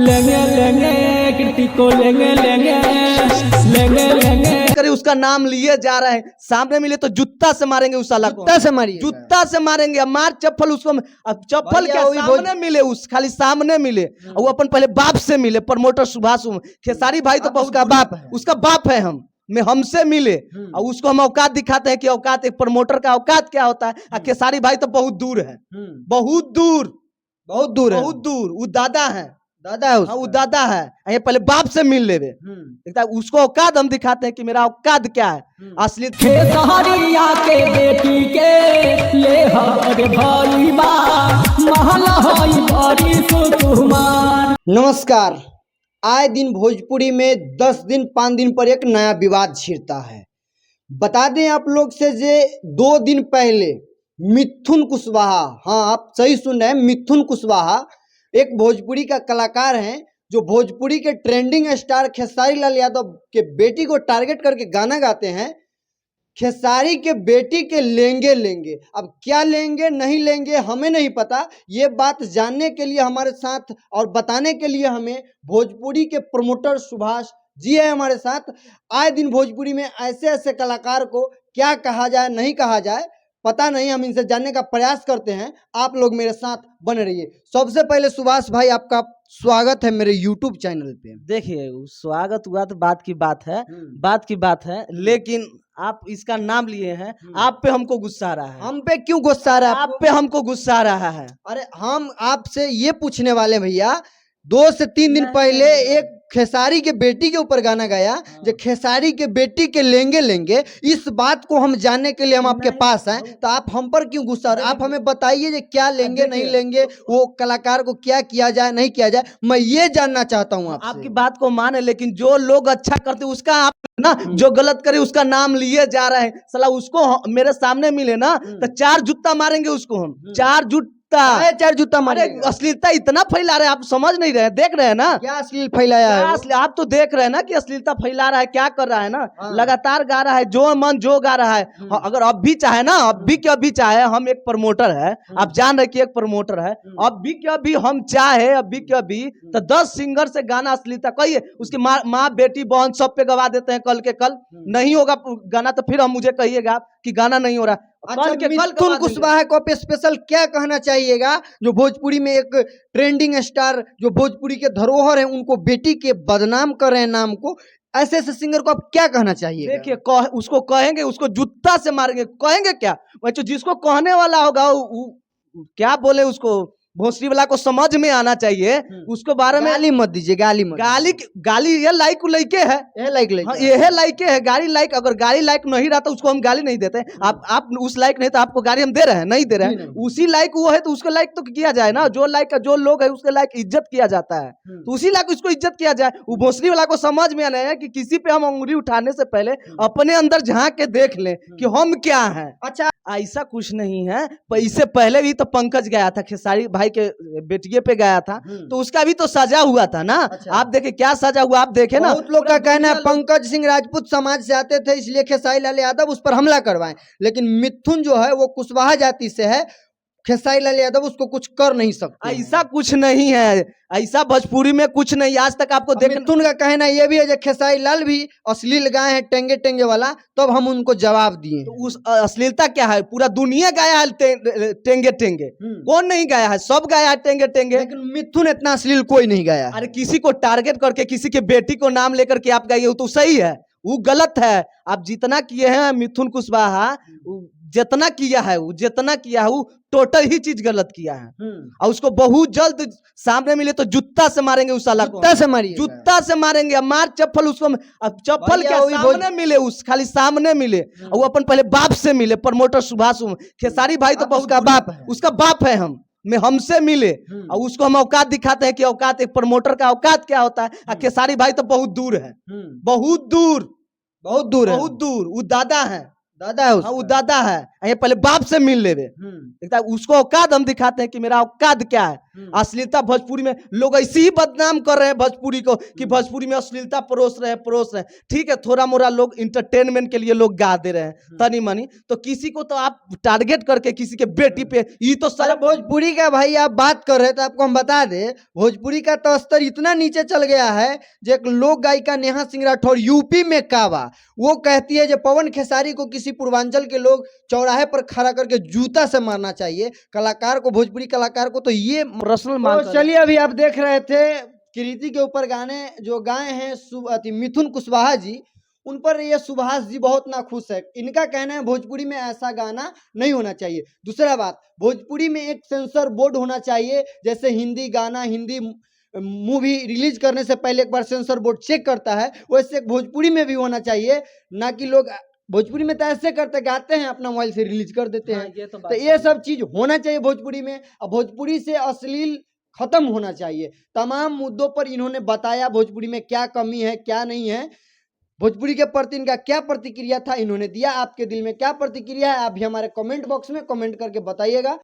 लेंगे लेंगे कृति को लेंगे लेंगे लेंगे लेंगे करे उसका नाम लिए जा रहे हैं। सामने मिले तो जूता से मारेंगे उस साला को, जूता से मारिए, जूता से मारेंगे। अब मार चप्पल उसको, अब चप्पल क्या सामने मिले, उस खाली सामने मिले। और वो अपन पहले बाप से मिले, प्रमोटर सुभाष खेसारी भाई तो उसका बाप है, उसका बाप है। हमसे मिले और उसको हम औकात दिखाते हैं कि औकात, एक प्रमोटर का औकात क्या होता है। खेसारी भाई तो बहुत दूर है, बहुत दूर, बहुत दूर है, बहुत दूर। वो दादा है, दादा है हाँ वो दादा है। ये पहले बाप से मिल ले उसको औकात हम दिखाते हैं कि मेरा औकात क्या है असली। खेसारिया के बेटी के ले हर भाई बा महला होई बड़ी सुकुमार। नमस्कार। आए दिन भोजपुरी में 10 दिन 5 दिन पर एक नया विवाद छिड़ता है। बता दें आप लोग से जे 2 दिन पहले मिथुन कुशवाहा, हाँ आप सही सुन रहे हैं, मिथुन कुशवाहा एक भोजपुरी का कलाकार हैं जो भोजपुरी के ट्रेंडिंग स्टार खेसारी लाल यादव के बेटी को टारगेट करके गाना गाते हैं। खेसारी के बेटी के लेंगे लेंगे, अब क्या लेंगे नहीं लेंगे हमें नहीं पता। ये बात जानने के लिए हमारे साथ और बताने के लिए हमें भोजपुरी के प्रमोटर सुभाष जी है हमारे साथ। आए दिन भोजपुरी में ऐसे ऐसे कलाकार को क्या कहा जाए नहीं कहा जाए पता नहीं, हम इनसे जानने का प्रयास करते हैं। आप लोग मेरे साथ बने रहिए। सबसे पहले सुभाष भाई आपका स्वागत है मेरे YouTube चैनल पे। देखिए स्वागत हुआ तो बात की बात है, लेकिन आप इसका नाम लिए हैं, आप पे हमको गुस्सा आ रहा है। हम पे क्यों गुस्सा आ रहा है? आप पे हमको गुस्सा आ रहा है। अरे हम आपसे ये पूछने वाले भैया, 2 से 3 दिन पहले एक खेसारी के बेटी के ऊपर गाना गाया जो खेसारी के बेटी के लेंगे लेंगे। इस बात को हम जानने के लिए हम आपके पास आए, तो आप हम पर क्यों गुस्सा? आप हमें बताइए जो क्या लेंगे नहीं लेंगे, वो कलाकार को क्या किया जाए नहीं किया जाए, मैं ये जानना चाहता हूँ आपसे। आपकी बात को माने, लेकिन जो लोग अच्छा करते उसका आप ना, जो गलत करे उसका नाम लिए जा रहे हैं। साला उसको मेरे सामने मिले ना तो 4 जूता मारेंगे उसको हम, 4 जूता, 4 जूता मारे। अश्लीलता इतना फैला रहे हैं, आप समझ नहीं रहे, देख रहे हैं ना क्या अश्लील फैलाया है? आप तो देख रहे हैं ना कि अश्लीलता फैला रहा है, क्या कर रहा है ना। लगातार गा रहा है, जो मन जो गा रहा है। अगर अब भी चाहे ना, अब भी चाहे, हम एक प्रमोटर है, आप जान रहे कि एक प्रमोटर है, अब भी हम चाहे, तो 10 सिंगर से गाना अश्लीलता कहिए, उसकी माँ बेटी बहन सब पे गवा देते हैं। कल के कल नहीं होगा गाना तो फिर हम मुझे कहिएगा कि गाना नहीं हो रहा। मिथुन कुशवाहा को आप स्पेशल क्या कहना चाहिएगा जो भोजपुरी में एक ट्रेंडिंग स्टार, जो भोजपुरी के धरोहर हैं, उनको बेटी के बदनाम कर रहे हैं नाम को, ऐसे ऐसे सिंगर को आप क्या कहना चाहिए? देखिए उसको कहेंगे, उसको जूता से मारेंगे, कहेंगे क्या जो जिसको कहने वाला होगा क्या बोले, उसको भोसड़ी वाला को समझ में आना चाहिए उसको बारे में। गाली मत दीजिए, गाली ये लाइक लइके है, ये लाइके है गाली लाइक। अगर गाली लाइक नहीं रहा तो उसको हम गाली नहीं देते। आप उस लाइक नहीं तो आपको गाली हम दे रहे हैं? नहीं दे रहे हैं। उसी लाइक वो है तो उसको लाइक तो किया जाए ना, जो लाइक का जो लोग है उसके लाइक इज्जत किया जाता है, तो उसी लाइक उसको इज्जत किया जाए। वो भोसड़ी वाला को समझ में आना है कि किसी पे हम उंगली उठाने से पहले अपने अंदर झांक के देख लें कि हम क्या हैं। अच्छा ऐसा कुछ नहीं है। इससे पहले भी तो पंकज गया था, खेसारी भाई के बेटिये पे गया था, तो उसका भी तो सजा हुआ था ना। अच्छा। आप देखे क्या सजा हुआ, आप देखे ना। बहुत लोग का कहना है पंकज सिंह राजपूत समाज से आते थे इसलिए खेसारी लाल यादव उस पर हमला करवाएं, लेकिन मिथुन जो है वो कुशवाहा जाति से है, खेसारी लाल यादव उसको कुछ कर नहीं सकते। ऐसा कुछ नहीं है, ऐसा भोजपुरी में कुछ नहीं आज तक आपको देख। मिथुन का कहना ये भी है जो खेसारी लाल भी अश्लील गाए हैं टेंगे टेंगे वाला, तब हम उनको जवाब दिए। तो उस अश्लीलता क्या है, पूरा दुनिया गाया है टेंगे टेंगे, कौन नहीं गाया है? सब गाया है टेंगे टेंगे, लेकिन मिथुन इतना अश्लील कोई नहीं गाया। अरे किसी को टारगेट करके किसी के बेटी को नाम लेकर के आप गाइए तो सही है, वो गलत है। आप जितना किए हैं मिथुन कुशवाहा, जितना किया है वो टोटल ही चीज गलत किया है। और उसको बहुत जल्द सामने मिले तो जूता से मारेंगे उस साला को, जूता से मारिए, जूता से मारेंगे। मार चप्पल उसको, अब चप्पल क्या सामने मिले, उस खाली सामने मिले। और वो अपन पहले बाप से मिले, प्रमोटर सुभाष खेसारी भाई तो उसका बाप है, उसका बाप है। हमसे मिले और उसको हम औकात दिखाते हैं कि औकात, एक प्रमोटर का औकात क्या होता है। खेसारी भाई तो बहुत दूर है, बहुत दूर, बहुत दूर है, बहुत दूर। वो दादा है, दादा है हाँ वो दादा है। ये पहले बाप से मिल लेवे। देखता है, उसको औकात हम दिखाते हैं कि मेरा औकात क्या है। अश्लीलता भोजपुरी में लोग ऐसे ही बदनाम कर रहे हैं भोजपुरी को कि भोजपुरी में अश्लीलता परोस रहे। ठीक है, थोड़ा मोड़ा लोग इंटरटेनमेंट के लिए लोग गा दे रहे हैं तनी मनी, तो किसी को तो आप टारगेट करके किसी के बेटी पे ये तो अरे भोजपुरी का भाई आप बात कर रहे हैं तो आपको हम बता दें, भोजपुरी का तो स्तर इतना नीचे चल गया है, जो एक लोक गायिका नेहा सिंह राठौर यूपी में कावा, वो कहती है जो पवन खेसारी को किसी पूर्वांचल के लोग चौराहे पर खड़ा करके जूता से मारना चाहिए। कलाकार को, भोजपुरी कलाकार को तो ये पर्सनल मान तो चलिए, अभी आप देख रहे थे कृति के ऊपर गाने जो गाए हैं मिथुन कुशवाहा जी, उन पर ये सुभाष जी बहुत नाखुश है। इनका कहना है भोजपुरी में ऐसा गाना नहीं होना चाहिए। दूसरा बात, भोजपुरी में एक सेंसर बोर्ड होना चाहिए, जैसे हिंदी गाना, हिंदी मूवी रिलीज करने से पहले एक बार सेंसर बोर्ड चेक करता है, वैसे भोजपुरी में भी होना चाहिए। ना कि लोग भोजपुरी में तो ऐसे करते गाते हैं, अपना मोबाइल से रिलीज कर देते हैं। तो ये सब चीज होना चाहिए भोजपुरी में। अब भोजपुरी से अश्लील खत्म होना चाहिए। तमाम मुद्दों पर इन्होंने बताया भोजपुरी में क्या कमी है, क्या नहीं है। भोजपुरी के प्रति इनका क्या प्रतिक्रिया था, इन्होंने दिया। आपके दिल में क्या प्रतिक्रिया है, आप भी हमारे कमेंट बॉक्स में कमेंट करके बताइएगा।